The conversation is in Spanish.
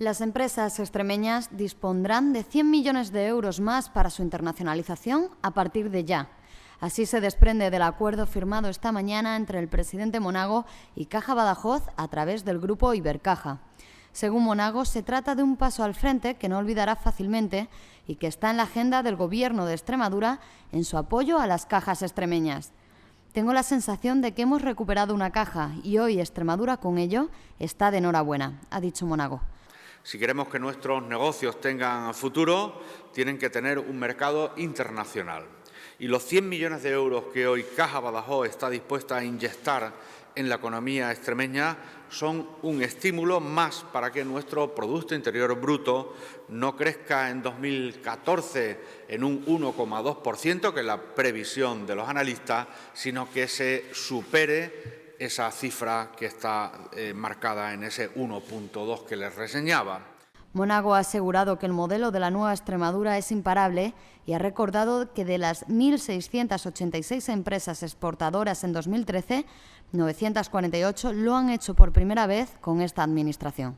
Las empresas extremeñas dispondrán de 100 millones de euros más para su internacionalización a partir de ya. Así se desprende del acuerdo firmado esta mañana entre el presidente Monago y Caja Badajoz a través del grupo Ibercaja. Según Monago, se trata de un paso al frente que no olvidará fácilmente y que está en la agenda del Gobierno de Extremadura en su apoyo a las cajas extremeñas. Tengo la sensación de que hemos recuperado una caja y hoy Extremadura con ello está de enhorabuena, ha dicho Monago. Si queremos que nuestros negocios tengan futuro, tienen que tener un mercado internacional. Y los 100 millones de euros que hoy Caja Badajoz está dispuesta a inyectar en la economía extremeña son un estímulo más para que nuestro Producto Interior Bruto no crezca en 2014 en un 1,2%, que es la previsión de los analistas, sino que se supere esa cifra que está marcada en ese 1,2 que les reseñaba. Monago ha asegurado que el modelo de la nueva Extremadura es imparable y ha recordado que de las 1.686 empresas exportadoras en 2013, 948 lo han hecho por primera vez con esta administración.